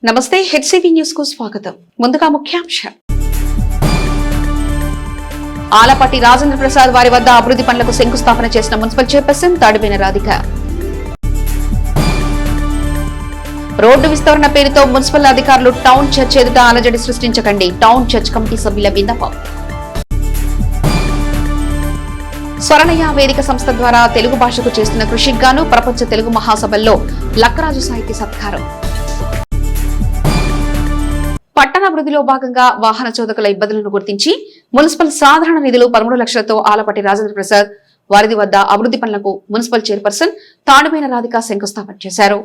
నమస్తే HCV news కు స్వాగతం. ముందుగా ముఖ్యాంశాలు. ఆలపాటి రాజేంద్ర ప్రసాద్ వారి వద్ద అభివృద్ధి పనులకు శంకుస్థాపన చేసిన మున్సిపల్ చైర్పర్సన్ తాడిబేన రాధిక. రోడ్డు విస్తరణ పేరుతో మున్సిపల్ అధికారులు టౌన్ చర్చ్ ఎదుట అలజడి సృష్టించకండి, టౌన్ చర్చ్ కమిటీ సభ్యుల విన్నపం. స్వరణయ వేదిక సంస్థ ద్వారా తెలుగు భాషకు చేస్తున్న కృషికి గాను ప్రపంచ తెలుగు మహాసభల్లో లక్కరాజు సాహితీ సత్కారం. పట్టణాభివృద్ధిలో భాగంగా వాహన చోదకుల ఇబ్బందులను గుర్తించి మున్సిపల్ సాధారణ నిధులు 13 లక్షలతో ఆలపాటి రాజేంద్ర ప్రసాద్ వారి వద్ద అభివృద్ధి పనులకు మున్సిపల్ చైర్పర్సన్ తాడిబేన రాధిక శంకుస్థాపన చేశారు.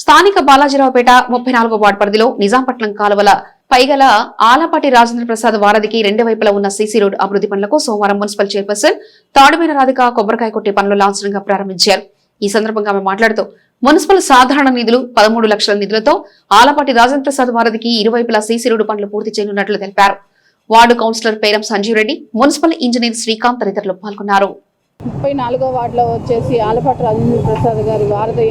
స్థానిక బాలాజీరావుపేట 34వ వార్డు పరిధిలో నిజాంపట్నం కాలువల పైగల ఆలపాటి రాజేంద్ర ప్రసాద్ వారధికి 2 వైపులా ఉన్న సీసీ రోడ్ అభివృద్ధి పనులకు సోమవారం మున్సిపల్ చైర్పర్సన్ తాడిబేన రాధిక కొబ్బరికాయ కొట్టే పనులు లాంఛనంగా ప్రారంభించారు. ఈ సందర్భంగా ఆమె మాట్లాడుతూ మున్సిపల్ సాధారణ నిధులు 13 లక్షల నిధులతో ఆలపాటి రాజేంద్ర ప్రసాద్ వారధికి ఇరువైపులా సీసీ రోడ్డు పనులు పూర్తి చేయనున్నట్లు తెలిపారు. Ward councillor Peram Sanjeev Reddy, municipal engineer Srikanth తదితరులు పాల్గొన్నారు. 34వ వార్డులో వచ్చేసి ఆలపాటి రాజేంద్ర ప్రసాద్ గారి వారధి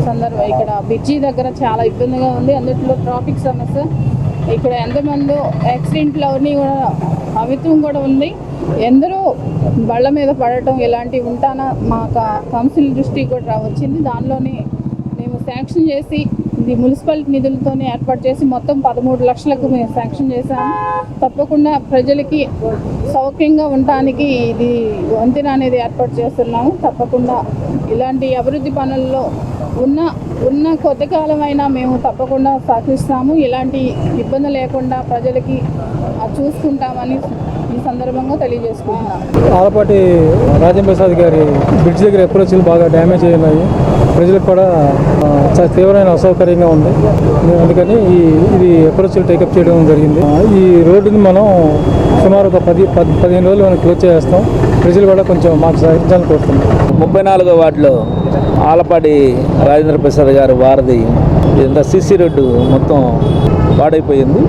సందర్భం ఇక్కడ బ్రిడ్జి దగ్గర చాలా ఇబ్బందిగా ఉంది. అందులో ట్రాఫిక్ సమస్య, ఇక్కడ ఎంతమంది యాక్సిడెంట్లు అవన్నీ కూడా అవిత్వం కూడా ఉంది. ఎందరో బళ్ళ మీద పడటం ఇలాంటివి ఉంటానా మా కౌన్సిల్ దృష్టికి కూడా వచ్చింది. దానిలోనే మేము శాంక్షన్ చేసి ఇది మున్సిపల్ నిధులతోనే ఏర్పాటు చేసి మొత్తం 13 లక్షలకు మేము శాంక్షన్ చేశాము. తప్పకుండా ప్రజలకి సౌఖ్యంగా ఉండటానికి ఇది వంతెన అనేది ఏర్పాటు చేస్తున్నాము. తప్పకుండా ఇలాంటి అభివృద్ధి పనుల్లో ఉన్న కొద్ది కాలమైనా మేము తప్పకుండా సహకరిస్తాము. ఇలాంటి ఇబ్బంది లేకుండా ప్రజలకి చూసుకుంటామని ఈ సందర్భంగా తెలియజేసుకుంటున్నాం. ఆలపాటి రాజేంద్ర ప్రసాద్ గారి బ్రిడ్జ్ దగ్గర అప్రోచ్లు బాగా డ్యామేజ్ అయినాయి. ప్రజలకు కూడా చాలా తీవ్రమైన అసౌకర్యంగా ఉంది. అందుకని ఇది అప్రోచ్లు టేకప్ చేయడం జరిగింది. ఈ రోడ్డుని మనం సుమారు ఒక 10-15 రోజులు మనం క్లోజ్ చేస్తాం. ప్రజలు కూడా కొంచెం మాకు సహకరించాలని కోరుతున్నాం. 34వ వార్డులో ఆలపాటి రాజేంద్ర ప్రసాద్ గారు వారధి ఇదంతా సీసీ రోడ్డు మొత్తం పాడైపోయింది.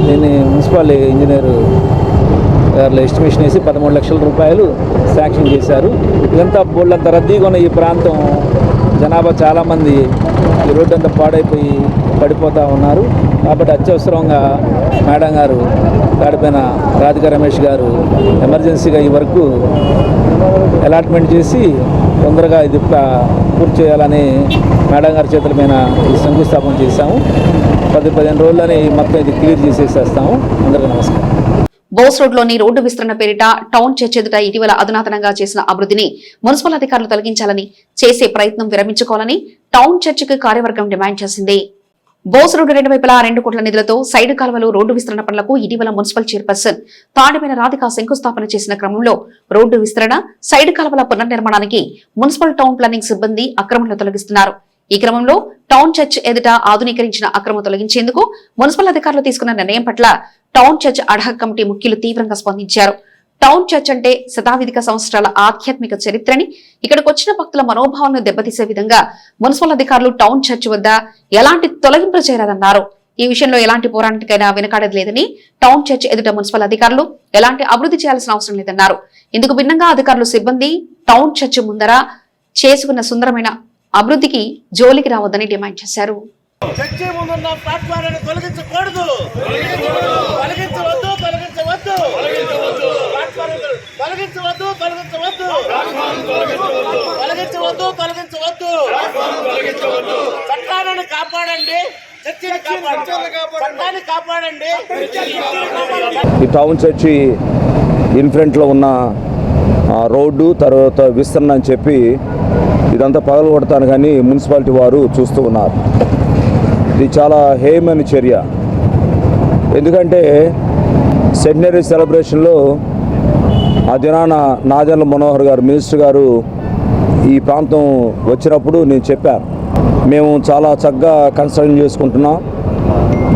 దీన్ని మున్సిపల్ ఇంజనీర్ గారు ఎస్టిమేషన్ వేసి 13 లక్షల రూపాయలు శాంక్షన్ చేశారు. ఇదంతా బోళ్ళంత రద్దీగా ఉన్న ఈ ప్రాంతం జనాభా చాలామంది ఈ రోడ్డు అంతా పాడైపోయి పడిపోతూ ఉన్నారు. కాబట్టి అత్యవసరంగా మేడం గారు తాడిబేన రాధిక రమేష్ గారు ఎమర్జెన్సీగా ఈ వరకు అలాట్మెంట్ చేసి తొందరగా ఇది పూర్తి చేయాలని మేడం గారి చేతుల మీద ఈ శంకుస్థాపన చేశాము. 10-15 రోజులని మొత్తం ఇది క్లియర్ చేసేసేస్తాము. అందరికీ నమస్కారం. బోస్ రోడ్లోని రోడ్డు విస్తరణ పేరిట టౌన్ చర్చ్ ఎదుట ఇటీవల అధునాతనంగా చేసిన అభివృద్ధిని మున్సిపల్ అధికారులు తొలగించాలని, చేసే ప్రయత్నం విరమించుకోవాలని టౌన్ చర్చికి కార్యవర్గం డిమాండ్ చేసింది. బోస్ రోడ్డు 2 వైపులా 2 కోట్ల నిధులతో సైడ్ కాలువలు రోడ్డు విస్తరణ పనులకు ఇటీవల మున్సిపల్ చైర్పర్సన్ తాడిబేన రాధిక శంకుస్థాపన చేసిన క్రమంలో రోడ్డు విస్తరణ, సైడ్ కాలువల పునర్నిర్మాణానికి మున్సిపల్ టౌన్ ప్లానింగ్ సిబ్బంది అక్రమంలో తొలగిస్తున్నారు. ఈ క్రమంలో టౌన్ చర్చ్ ఎదుట ఆధునీకరించిన అక్రమం తొలగించేందుకు మున్సిపల్ అధికారులు తీసుకున్న నిర్ణయం పట్ల టౌన్ చర్చ్ అడ్హాక్ కమిటీ ముఖ్యులు తీవ్రంగా స్పందించారు. టౌన్ చర్చ్ అంటే శతాధిక సంవత్సరాల ఆధ్యాత్మిక చరిత్రని, ఇక్కడికి వచ్చిన భక్తుల మనోభావాలను దెబ్బతీసే విధంగా మున్సిపల్ అధికారులు టౌన్ చర్చ్ వద్ద ఎలాంటి తొలగింపులు చేయరాదన్నారు. ఈ విషయంలో ఎలాంటి పోరాటానికైనా వెనకాడేది లేదని, టౌన్ చర్చ్ ఎదుట మున్సిపల్ అధికారులు ఎలాంటి అభివృద్ధి చేయాల్సిన అవసరం లేదన్నారు. ఇందుకు భిన్నంగా అధికారులు సిబ్బంది టౌన్ చర్చ్ ముందర చేసుకున్న సుందరమైన అభివృద్ధికి జోలికి రావద్దని డిమాండ్ చేశారు. చర్చి ముందున్న ప్లాట్ఫారాన్ని తొలగించకూడదు, చట్టాలను కాపాడండి, చట్టాన్ని కాపాడండి. ఈ టౌన్ చర్చి ఇన్ఫ్రంట్లో ఉన్న రోడ్డు తర్వాత విస్తరణ అని చెప్పి ఇదంతా పగలగొడతాను కానీ మున్సిపాలిటీ వారు చూస్తూ ఉన్నారు. ఇది చాలా హేయమైన చర్య. ఎందుకంటే సెంటనరీ సెలబ్రేషన్లో ఆ దినాన నాదెండ్ల మనోహర్ గారు మినిస్టర్ గారు ఈ ప్రాంతం వచ్చినప్పుడు నేను చెప్పాను, మేము చాలా చక్కగా కన్స్ట్రక్షన్ చేసుకుంటున్నాం,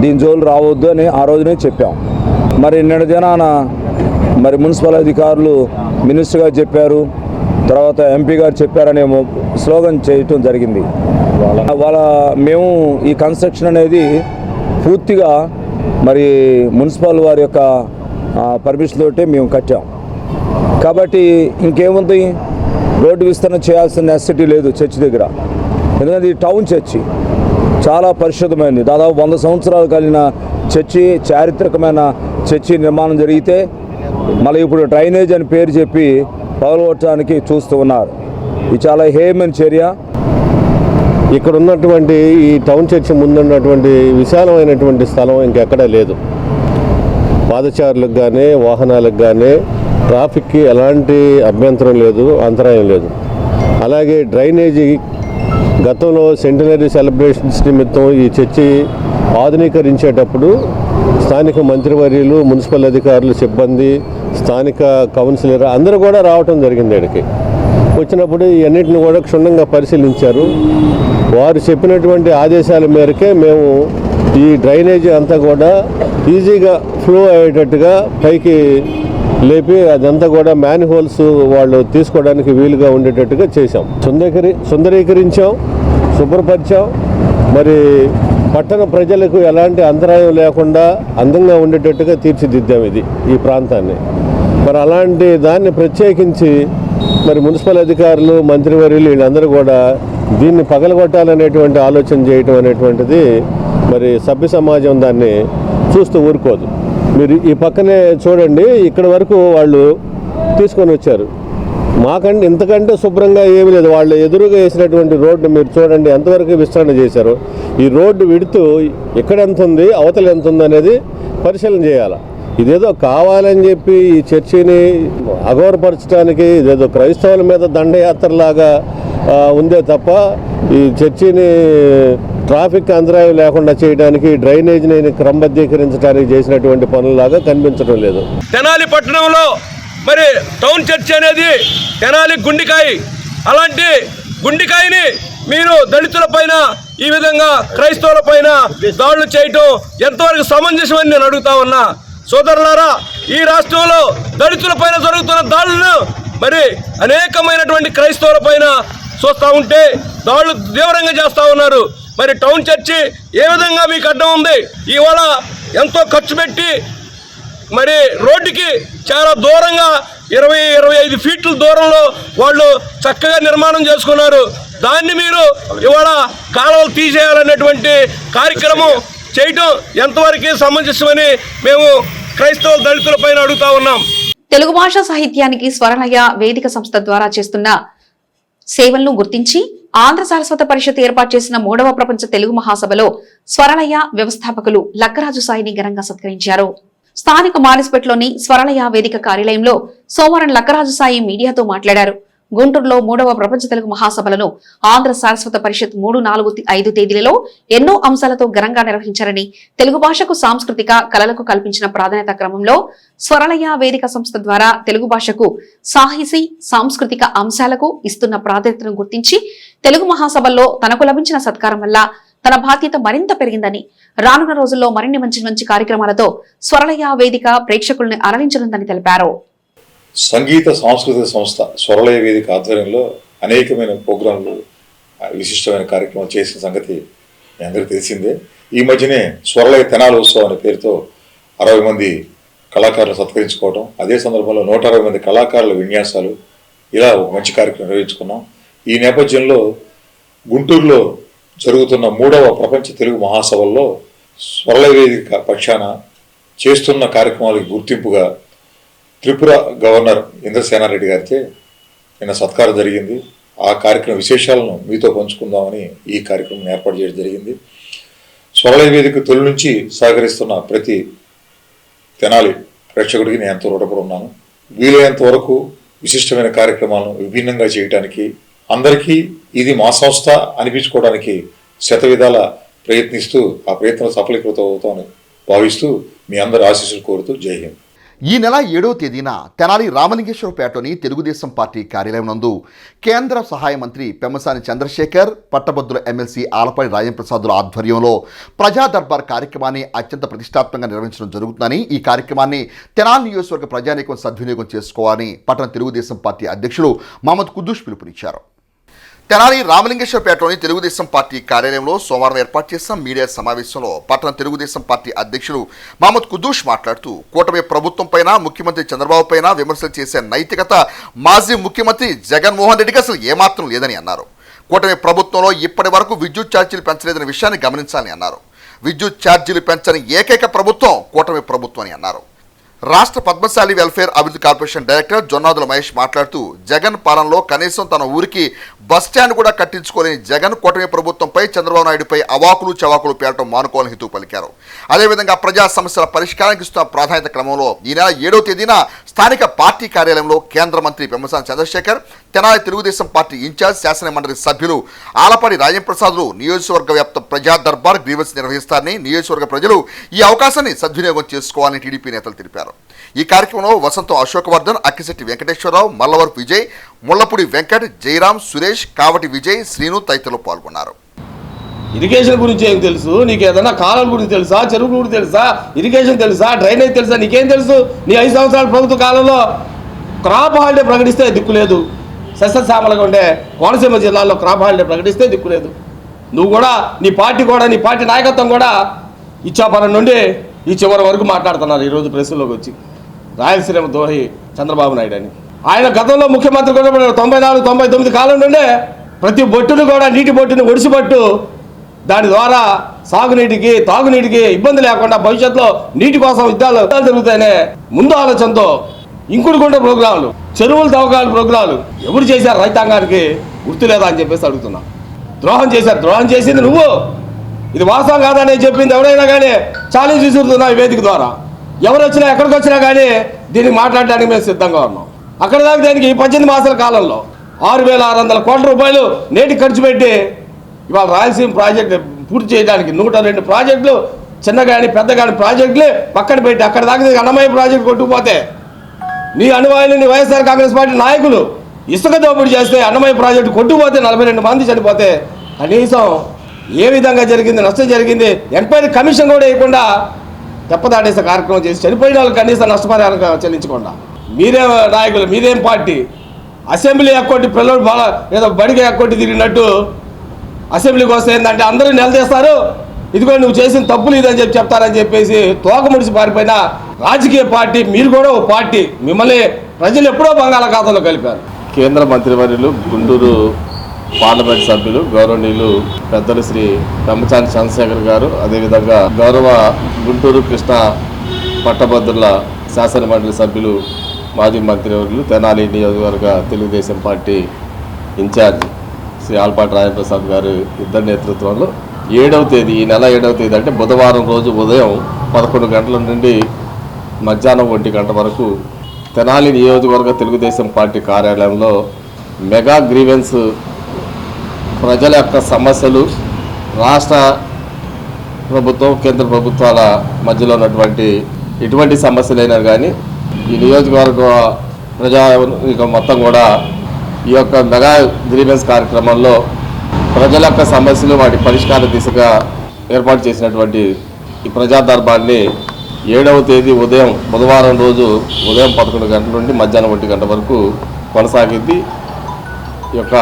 దీని జోలు రావద్దు అని ఆ రోజునే చెప్పాం. మరి నిన్న దినాన మరి మున్సిపల్ అధికారులు మినిస్టర్ గారు చెప్పారు, తర్వాత ఎంపీ గారు చెప్పారనే స్లోగన్ చేయటం జరిగింది. మేము ఈ కన్స్ట్రక్షన్ అనేది పూర్తిగా మరి మున్సిపల్ వారి యొక్క పర్మిషన్ తోటే మేము కట్టాం. కాబట్టి ఇంకేముంది, రోడ్డు విస్తరణ చేయాల్సిన నెసెసిటీ లేదు చర్చి దగ్గర. ఎందుకంటే ఇది టౌన్ చర్చి. చాలా పరిశుద్ధమైంది. దాదాపు 100 సంవత్సరాలు కలిగిన చర్చి, చారిత్రకమైన చర్చి నిర్మాణం జరిగితే మళ్ళీ ఇప్పుడు డ్రైనేజ్ అని పేరు చెప్పి పగలగొట్టడానికి చూస్తూ ఉన్నారు. ఇది చాలా హేయమైన చర్య. ఇక్కడ ఉన్నటువంటి ఈ టౌన్ చర్చి ముందున్నటువంటి విశాలమైనటువంటి స్థలం ఇంకెక్కడా లేదు. పాదచారులకు కానీ వాహనాలకు కానీ ట్రాఫిక్కి ఎలాంటి అభ్యంతరం లేదు, అంతరాయం లేదు. అలాగే డ్రైనేజీ గతంలో సెంటినరీ సెలబ్రేషన్స్ నిమిత్తం ఈ చర్చి ఆధునీకరించేటప్పుడు స్థానిక మంత్రివర్యులు, మున్సిపల్ అధికారులు, సిబ్బంది, స్థానిక కౌన్సిలర్ అందరూ కూడా రావటం జరిగింది. ఇక్కడికి వచ్చినప్పుడు ఈ అన్నింటిని కూడా క్షుణ్ణంగా పరిశీలించారు. వారు చెప్పినటువంటి ఆదేశాల మేరకే మేము ఈ డ్రైనేజీ అంతా కూడా ఈజీగా ఫ్లో అయ్యేటట్టుగా పైకి లేపి అదంతా కూడా మ్యాన్ హోల్స్ వాళ్ళు తీసుకోవడానికి వీలుగా ఉండేటట్టుగా చేశాం. సుందరీకరించాం, శుభ్రపరిచాం. మరి పట్టణ ప్రజలకు ఎలాంటి అంతరాయం లేకుండా అందంగా ఉండేటట్టుగా తీర్చిదిద్దాం ఈ ప్రాంతాన్ని. మరి అలాంటి దాన్ని ప్రత్యేకించి మరి మున్సిపల్ అధికారులు, మంత్రివర్యులు వీళ్ళందరూ కూడా దీన్ని పగలగొట్టాలనేటువంటి ఆలోచన చేయటం అనేటువంటిది మరి సభ్య సమాజం దాన్ని చూస్తూ ఊరుకోదు. మీరు ఈ పక్కనే చూడండి, ఇక్కడ వరకు వాళ్ళు తీసుకొని వచ్చారు. మాకంటే ఇంతకంటే శుభ్రంగా ఏమీ లేదు. వాళ్ళు ఎదురుగా వేసినటువంటి రోడ్డు మీరు చూడండి ఎంతవరకు విస్తరణ చేశారు. ఈ రోడ్డు విడుతూ ఎక్కడ ఎంత ఉంది, అవతల ఎంత ఉంది అనేది పరిశీలన చేయాలి. ఇదేదో కావాలని చెప్పి ఈ చర్చిని అగౌరవపరచడానికి ఇదేదో క్రైస్తవుల మీద దండయాత్రలాగా ఉందే తప్ప ఈ చర్చిని ట్రాఫిక్ అంతరాయం లేకుండా చేయడానికి, డ్రైనేజీని క్రమబద్ధీకరించడానికి చేసినటువంటి పనులాగా కనిపించడం లేదు. తెనాలి పట్టణంలో మరి టౌన్ చర్చ్ అనేది తెనాలి గుండికాయ. అలాంటి గుండికాయని మీరు దళితుల పైన ఈ విధంగా క్రైస్తవుల పైన దాడులు చేయటం ఎంతవరకు సమంజసమని నేను అడుగుతా ఉన్నా. సోదరులారా, ఈ రాష్ట్రంలో దళితుల పైన జరుగుతున్న దాడులను మరి అనేకమైనటువంటి క్రైస్తవుల పైన చూస్తూ ఉంటే దాడులు తీవ్రంగా చేస్తూ ఉన్నారు. మరి టౌన్ చర్చి ఏ విధంగా మీకు అడ్డం ఉంది? ఇవాళ ఎంతో ఖర్చు పెట్టి మరి రోడ్డుకి చాలా దూరంగా 20-25 ఫీట్ల దూరంలో వాళ్ళు చక్కగా నిర్మాణం చేసుకున్నారు. దాన్ని మీరు ఇవాళ కాలువలు తీసేయాలనేటువంటి కార్యక్రమం చేయటం ఎంతవరకు సమంజసమని మేము క్రైస్తవ దళితుల పైన అడుగుతా ఉన్నాం. తెలుగు భాషా సాహిత్యానికి స్వరలయ వేదిక సంస్థ ద్వారా చేస్తున్న సేవలను గుర్తించి ఆంధ్ర సారస్వత పరిషత్ ఏర్పాటు చేసిన 3వ ప్రపంచ తెలుగు మహాసభలో స్వరలయ వ్యవస్థాపకులు లక్కరాజు సాయిని ఘనంగా సత్కరించారు. స్థానిక మాలిస్పేటలోని స్వరలయ వేదిక కార్యాలయంలో సోమవారం లక్కరాజు సాయి మీడియాతో మాట్లాడారు. గుంటూరులో 3వ ప్రపంచ తెలుగు మహాసభలను ఆంధ్ర సారస్వత పరిషత్ 3, 4, 5 తేదీలలో ఎన్నో అంశాలతో ఘనంగా నిర్వహించారని, తెలుగు భాషకు సాంస్కృతిక కళలకు కల్పించిన ప్రాధాన్యత క్రమంలో స్వరలయ వేదిక సంస్థ ద్వారా తెలుగు భాషకు సాహితీ సాంస్కృతిక అంశాలకు ఇస్తున్న ప్రాధాన్యతను గుర్తించి తెలుగు మహాసభల్లో తనకు లభించిన సత్కారం వల్ల తన బాధ్యత మరింత పెరిగిందని, రానున్న రోజుల్లో మరిన్ని మంచి కార్యక్రమాలతో స్వరలయ వేదిక ప్రేక్షకులను అలరించనుందని తెలిపారు. సంగీత సాంస్కృతిక సంస్థ స్వరలయ వేదిక ఆధ్వర్యంలో అనేకమైన ప్రోగ్రాంలు, విశిష్టమైన కార్యక్రమాలు చేసిన సంగతి మీ అందరికీ తెలిసిందే. ఈ మధ్యనే స్వరలయ తెనాలి ఉత్సవం అనే పేరుతో 60 మంది కళాకారులు సత్కరించుకోవడం, అదే సందర్భంలో 160 మంది కళాకారుల విన్యాసాలు, ఇలా ఒక మంచి కార్యక్రమం నిర్వహించుకున్నాం. ఈ నేపథ్యంలో గుంటూరులో జరుగుతున్న 3వ ప్రపంచ తెలుగు మహాసభల్లో స్వరలయ వేదిక పక్షాన చేస్తున్న కార్యక్రమాలకు గుర్తింపుగా త్రిపుర గవర్నర్ ఇంద్రసేనారెడ్డి గారితో నిన్న సత్కారం జరిగింది. ఆ కార్యక్రమ విశేషాలను మీతో పంచుకుందామని ఈ కార్యక్రమం ఏర్పాటు చేయడం జరిగింది. స్వరలయ వేదిక తొలి నుంచి సహకరిస్తున్న ప్రతి తెనాలి ప్రేక్షకుడికి నేను ఎంతో రుణపడి ఉన్నాను. వీలైనంత వరకు విశిష్టమైన కార్యక్రమాలను విభిన్నంగా చేయడానికి, అందరికీ ఇది మా సంస్థ అనిపించుకోవడానికి శతవిధాల ప్రయత్నిస్తూ ఆ ప్రయత్నం సఫలీకృతం అవుతామని భావిస్తూ మీ అందరి ఆశీస్సులు కోరుతూ జై హింద్. ఈ నెల 7వ తేదీన తెనాలి రామలింగేశ్వరపేటలోని తెలుగుదేశం పార్టీ కార్యాలయం నందు కేంద్ర సహాయ మంత్రి పెమ్మసాని చంద్రశేఖర్, పట్టభద్రుల ఎమ్మెల్సీ ఆలపాటి రాజంప్రసాదుల ఆధ్వర్యంలో ప్రజా దర్బార్ కార్యక్రమాన్ని అత్యంత ప్రతిష్టాత్మకంగా నిర్వహించడం జరుగుతుందని, ఈ కార్యక్రమాన్ని తెనాలి నియోజకవర్గ ప్రజానీకం సద్వినియోగం చేసుకోవాలని పట్టణ తెలుగుదేశం పార్టీ అధ్యక్షులు మహమ్మద్ కుద్దూస్ పిలుపునిచ్చారు. తెనాలి రామలింగేశ్వరపేటలోని తెలుగుదేశం పార్టీ కార్యాలయంలో సోమవారం ఏర్పాటు చేసిన మీడియా సమావేశంలో పట్టణ తెలుగుదేశం పార్టీ అధ్యక్షులు మహమ్మద్ కుద్దూస్ మాట్లాడుతూ, కూటమి ప్రభుత్వం పైన, ముఖ్యమంత్రి చంద్రబాబు పైన విమర్శలు చేసే నైతికత మాజీ ముఖ్యమంత్రి జగన్మోహన్ రెడ్డికి అసలు ఏమాత్రం లేదని అన్నారు. కూటమి ప్రభుత్వంలో ఇప్పటి వరకు విద్యుత్ ఛార్జీలు పెంచలేదనే విషయాన్ని గమనించాలని అన్నారు. విద్యుత్ ఛార్జీలు పెంచని ఏకైక ప్రభుత్వం కూటమి ప్రభుత్వం అని అన్నారు. రాష్ట్ర పద్మశాలి వెల్ఫేర్ అభివృద్ధి కార్పొరేషన్ డైరెక్టర్ జొన్నాదుల మహేష్ మాట్లాడుతూ జగన్ పాలనలో కనీసం తన ఊరికి బస్ స్టాండ్ కూడా కట్టించుకోలేని జగన్ కూటమి ప్రభుత్వంపై చంద్రబాబు నాయుడుపై అవాకులు చవాకులు పేరటం మానుకోవాలని హితవు పలికారు. అదేవిధంగా ప్రజా సమస్యల పరిష్కారానికి ఇస్తున్న ప్రాధాన్యత క్రమంలో ఈ నెల 7వ తేదీన స్థానిక పార్టీ కార్యాలయంలో కేంద్ర మంత్రి పెమ్మసాని చంద్రశేఖర్, తెనాలి తెలుగుదేశం పార్టీ ఇన్ఛార్జ్ శాసన మండలి సభ్యులు ఆలపాటి రాజంప్రసాద్లు నియోజకవర్గ వ్యాప్త ప్రజా దర్బార్ గ్రీవెన్స్ నిర్వహిస్తారని, నియోజకవర్గ ప్రజలు ఈ అవకాశాన్ని సద్వినియోగం చేసుకోవాలని టీడీపీ నేతలు తెలిపారు. ఈ కార్యక్రమంలో వసంతం అశోకవర్ధన్, అక్కిశెట్టి వెంకటేశ్వరరావు, మల్లవరపు విజయ్, ముళ్లపూడి వెంకట్, జయరాం, సురేష్, కావటి విజయ్, శ్రీను తదితరులు పాల్గొన్నారు. ఇరిగేషన్ గురించి ఏం తెలుసు నీకు? ఏదైనా కాలం గురించి తెలుసా? చెరువు గురించి తెలుసా? ఇరిగేషన్ తెలుసా? డ్రైనేజ్ తెలుసా? నీకేం తెలుసు? నీ 5 సంవత్సరాల ప్రభుత్వ కాలంలో క్రాప్ హాలిడే ప్రకటిస్తే దిక్కులేదు. సస్యశ్యామలుగా ఉండే కోనసీమ జిల్లాలో క్రాప్ హాలిడే ప్రకటిస్తే దిక్కులేదు. నువ్వు కూడా, నీ పార్టీ నాయకత్వం కూడా ఇచ్చాపురం నుండి ఈ చివరి వరకు మాట్లాడుతున్నారు ఈరోజు ప్రెస్లోకి వచ్చి. రాయలసీమ దోహి చంద్రబాబు నాయుడు అని ఆయన గతంలో ముఖ్యమంత్రి కూడా 94-99 కాలం నుండే ప్రతి బొట్టును కూడా నీటి బొట్టును ఒడిసిపట్టు దాని ద్వారా సాగునీటికి తాగునీటికి ఇబ్బంది లేకుండా భవిష్యత్తులో నీటి కోసం యుద్ధాలు జరుగుతాయనే ముందు ఆలోచనతో ఇంకుడుగుంట ప్రోగ్రాంలు, చెరువులు తవ్వకాల ప్రోగ్రాంలు ఎవరు చేశారు? రైతాంగానికి గుర్తు లేదా అని చెప్పేసి అడుగుతున్నా. ద్రోహం చేశారు. ద్రోహం చేసింది నువ్వు. ఇది వాస్తవం కాదని చెప్పింది ఎవరైనా కానీ ఛాలెంజ్ విసురుతున్నావు ఈ వేదిక ద్వారా. ఎవరు వచ్చినా ఎక్కడికి వచ్చినా కానీ దీనికి మాట్లాడడానికి మేము సిద్ధంగా ఉన్నాం. అక్కడ దాకా దానికి 18 మాసాల కాలంలో 6,600 కోట్ల రూపాయలు నేటి ఖర్చు పెట్టి ఇవాళ రాయలసీమ ప్రాజెక్టు పూర్తి చేయడానికి 102 ప్రాజెక్టులు, చిన్నగాని పెద్దగాని ప్రాజెక్టులు పక్కన పెట్టి అక్కడ దాకా అన్నమయ్య ప్రాజెక్టు కొట్టుకుపోతే నీ అనువాయులు, నీ వైఎస్ఆర్ కాంగ్రెస్ పార్టీ నాయకులు ఇసుక దోపిడీ చేస్తే అన్నమయ్య ప్రాజెక్టు కొట్టుకుపోతే 42 మంది చనిపోతే కనీసం ఏ విధంగా జరిగింది, నష్టం జరిగింది, ఎంక్వైరీ కమిషన్ కూడా వేయకుండా తెప్పదాటేసే కార్యక్రమం చేసి చనిపోయిన వాళ్ళకి కనీసం నష్టపరిహారం చెల్లించకుండా మీరే నాయకులు, మీదేం పార్టీ? అసెంబ్లీ ఎక్కొట్టి పిల్లలు బాగా ఏదో బడికి ఎక్కొట్టి తిరిగినట్టు అసెంబ్లీకి వస్తే ఏంటంటే అందరూ నిలదీస్తారు, ఇదిగో నువ్వు చేసిన తప్పులు ఇదని చెప్తారని చెప్పేసి తోక ముడిసి పారిపోయిన రాజకీయ పార్టీ మీరు కూడా ఓ పార్టీ. మిమ్మల్ని ప్రజలు ఎప్పుడో బంగాళాఖాతంలో కలిపారు. కేంద్ర మంత్రివర్యులు, గుంటూరు పార్లమెంట్ సభ్యులు గౌరవనీయులు పెద్దలు శ్రీ పెమ్మసాని చంద్రశేఖర్ గారు, అదేవిధంగా గౌరవ గుంటూరు కృష్ణా పట్టభద్రుల శాసన మండలి సభ్యులు మాజీ మంత్రివర్యులు తెనాలి నియోజకవర్గ తెలుగుదేశం పార్టీ ఇన్ఛార్జ్ శ్రీ ఆలపాటి రాజప్రసాద్ గారు ఇద్దరి నేతృత్వంలో 7వ తేదీ, ఈ నెల 7వ తేదీ అంటే బుధవారం రోజు ఉదయం 11 గంటల నుండి మధ్యాహ్నం 1 గంట వరకు తెనాలి నియోజకవర్గ తెలుగుదేశం పార్టీ కార్యాలయంలో మెగా గ్రీవెన్స్ ప్రజల యొక్క సమస్యలు, రాష్ట్ర ప్రభుత్వం కేంద్ర ప్రభుత్వాల మధ్యలో ఉన్నటువంటి ఎటువంటి సమస్యలైనా కానీ ఈ నియోజకవర్గ ప్రజానికం మొత్తం కూడా ఈ యొక్క మెగా గ్రీవెన్స్ కార్యక్రమంలో ప్రజల యొక్క సమస్యలు వాటి పరిష్కార దిశగా ఏర్పాటు చేసినటువంటి ఈ ప్రజా దర్బార్ని 7వ తేదీ ఉదయం బుధవారం రోజు ఉదయం 11 గంటల నుండి మధ్యాహ్నం 1 గంట వరకు కొనసాగింది. ఈ యొక్క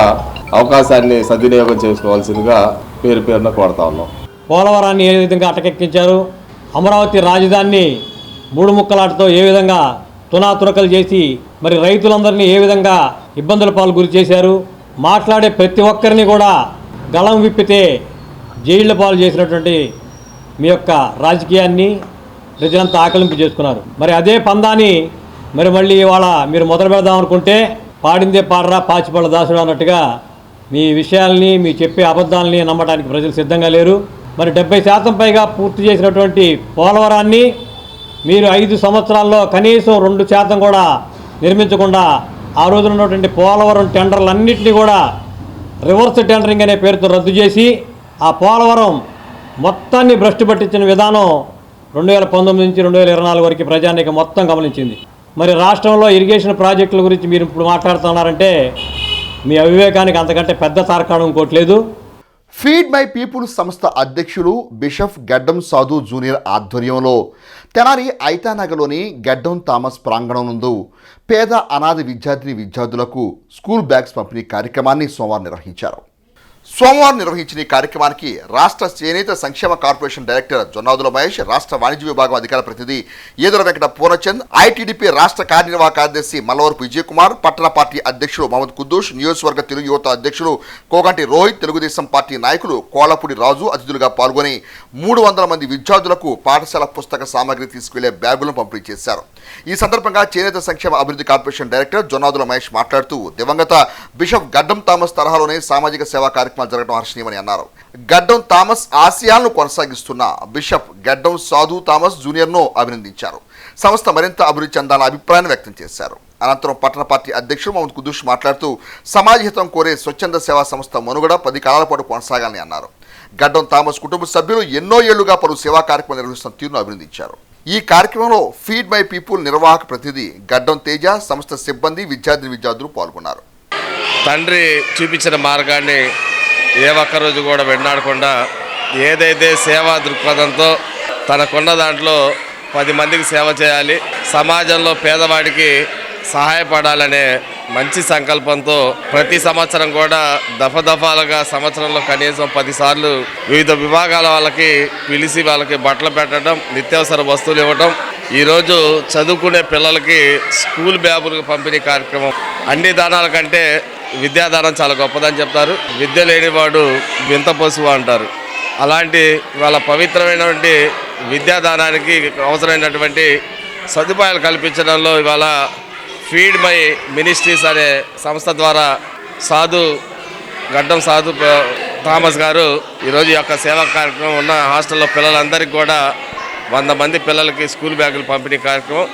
అవకాశాన్ని సద్వినియోగం చేసుకోవాల్సిందిగా పేరున కోరుతా ఉన్నాం. పోలవరాన్ని ఏ విధంగా అటకెక్కించారు, అమరావతి రాజధానిని 3 ముక్కలాటతో ఏ విధంగా తునాతురకలు చేసి మరి రైతులందరినీ ఏ విధంగా ఇబ్బందుల పాలు గురి చేశారు, మాట్లాడే ప్రతి ఒక్కరిని కూడా గళం విప్పితే జైళ్ల పాలు చేసినటువంటి మీ యొక్క రాజకీయాన్ని ప్రజలంతా ఆకలింపు చేసుకున్నారు. మరి అదే పందాన్ని మళ్ళీ ఇవాళ మీరు మొదలు పెడదాం అనుకుంటే పాడిందే పాడరా పాచిపళ్ళ దాసుడు అన్నట్టుగా మీ విషయాల్ని, మీ చెప్పే అబద్ధాలని నమ్మడానికి ప్రజలు సిద్ధంగా లేరు. మరి 70% పైగా పూర్తి చేసినటువంటి పోలవరాన్ని మీరు 5 సంవత్సరాల్లో కనీసం 2% కూడా నిర్మించకుండా ఆ రోజున ఉన్నటువంటి పోలవరం టెండర్లన్నింటినీ కూడా రివర్స్ టెండరింగ్ అనే పేరుతో రద్దు చేసి ఆ పోలవరం మొత్తాన్ని భ్రష్టు పట్టించిన విధానం 2019 నుంచి 2024 వరకు ప్రజానికి మొత్తం గమనించింది. మరి రాష్ట్రంలో ఇరిగేషన్ ప్రాజెక్టుల గురించి మీరు ఇప్పుడు మాట్లాడుతున్నారంటే మీ అవివేకానికి అంతకంటే పెద్ద తార్కాణం ఇంకోట్లేదు. ఫీడ్ మై పీపుల్ సంస్థ అధ్యక్షులు బిషప్ గడ్డం సాధు జూనియర్ ఆధ్వర్యంలో తెనాలి ఐతానగర్లోని గడ్డం థామస్ ప్రాంగణం నందు పేద అనాథ విద్యార్థినులకు స్కూల్ బ్యాగ్స్ పంపిణీ కార్యక్రమాన్ని సోమవారం నిర్వహించారు. సోమవారం నిర్వహించిన ఈ కార్యక్రమానికి రాష్ట్ర చేనేత సంక్షేమ కార్పొరేషన్ డైరెక్టర్ జొన్నాదుల మహేష్, రాష్ట్ర వాణిజ్య విభాగం అధికార ప్రతినిధి ఏదుల వెంకట పూర్ణచంద్, ఐటీడీపీ రాష్ట్ర కార్యనిర్వాహక కార్యదర్శి మల్లవరపు విజయ్ కుమార్, పట్టణ పార్టీ అధ్యక్షుడు మహమ్మద్ కుద్దూష్, నియోజకవర్గ తెలుగు యువత అధ్యక్షుడు కోగంటి రోహిత్, తెలుగుదేశం పార్టీ నాయకులు కోలపూడి రాజు అతిథులుగా పాల్గొని 300 మంది విద్యార్థులకు పాఠశాల పుస్తక సామాగ్రి తీసుకువెళ్లే బ్యాగులను పంపిణీ చేశారు. ఈ సందర్భంగా చేనేత సంక్షేమ అభివృద్ధి కార్పొరేషన్ డైరెక్టర్ జొన్నాదుల మహేష్ మాట్లాడుతూ దివంగత బిషప్ గడ్డం థామస్ తరహాలోనే సామాజిక సేవా కార్యక్రమాలు జరగడం హర్షణీయమని అన్నారు. గడ్డం థామస్ ఆశయాలను కొనసాగిస్తున్న బిషప్ గడ్డం సాధు థామస్ జూనియర్ను అభినందించారు. సంస్థ మరింత అభివృద్ధి చెందాలని అభిప్రాయాన్ని వ్యక్తం చేశారు. అనంతరం పట్టణ పార్టీ అధ్యక్షుడు మహమ్మద్ కుద్దూష్ మాట్లాడుతూ సమాజహితం కోరే స్వచ్ఛంద సేవా సంస్థ మనుగడ 10 కాలాల పాటు కొనసాగాలని అన్నారు. గడ్డం థామస్ కుటుంబ సభ్యులు ఎన్నో ఏళ్లుగా పలు సేవా కార్యక్రమాలు నిర్వహిస్తున్న తీరును అభినందించారు. ఈ కార్యక్రమంలో ఫీడ్ మై పీపుల్ నిర్వాహక ప్రతినిధి గడ్డం తేజ, సంస్థ సిబ్బంది, విద్యార్థులు పాల్గొన్నారు. తండ్రి చూపించిన మార్గాన్ని ఏ ఒక్కరోజు కూడా వెన్నాడకుండా ఏదైతే సేవా దృక్పథంతో తనకున్న దాంట్లో 10 మందికి సేవ చేయాలి, సమాజంలో పేదవాడికి సహాయపడాలనే మంచి సంకల్పంతో ప్రతి సంవత్సరం కూడా దఫాలుగా సంవత్సరంలో కనీసం 10 సార్లు వివిధ విభాగాల వాళ్ళకి పిలిచి వాళ్ళకి బట్టలు పెట్టడం, నిత్యావసర వస్తువులు ఇవ్వడం, ఈరోజు చదువుకునే పిల్లలకి స్కూల్ బ్యాగులకు పంపిణీ కార్యక్రమం. అన్ని దానాల కంటే విద్యాదానం చాలా గొప్పదని చెప్తారు. విద్య లేనివాడు వింత పశువు అంటారు. అలాంటి వాళ్ళ పవిత్రమైనటువంటి విద్యాదానానికి అవసరమైనటువంటి సదుపాయాలు కల్పించడంలో ఇవాళ ఫీడ్ మై మినిస్ట్రీస్ అనే సంస్థ ద్వారా గడ్డం సాధు థామస్ గారు ఈరోజు ఈ యొక్క సేవా కార్యక్రమం ఉన్న హాస్టల్లో పిల్లలందరికీ కూడా 100 మంది పిల్లలకి స్కూల్ బ్యాగులు పంపిణీ కార్యక్రమం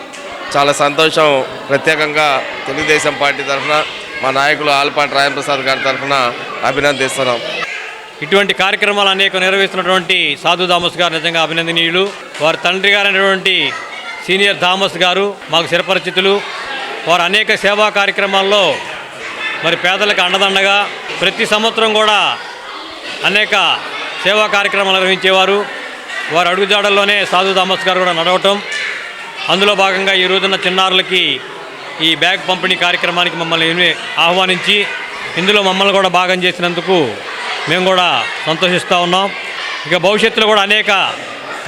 చాలా సంతోషం. ప్రత్యేకంగా తెలుగుదేశం పార్టీ తరఫున మా నాయకులు ఆలపాటి రాజప్రసాద్ గారి తరఫున అభినందిస్తున్నాం. ఇటువంటి కార్యక్రమాలు అనేక నిర్వహిస్తున్నటువంటి సాధు థామస్ గారు నిజంగా అభినందనీయులు. వారి తండ్రి గారైనటువంటి సీనియర్ థామస్ గారు మాకు చిరపరిచితులు. వారు అనేక సేవా కార్యక్రమాల్లో మరి పేదలకు అండదండగా ప్రతి సంవత్సరం కూడా అనేక సేవా కార్యక్రమాలు నిర్వహించేవారు. వారి అడుగుజాడల్లోనే సాధు థామస్ గారు కూడా నడవటం, అందులో భాగంగా ఈ రోజున చిన్నారులకి ఈ బ్యాగ్ పంపిణీ కార్యక్రమానికి మమ్మల్ని ఆహ్వానించి ఇందులో మమ్మల్ని కూడా భాగం చేసినందుకు మేము కూడా సంతోషిస్తూ ఉన్నాం. ఇక భవిష్యత్తులో కూడా అనేక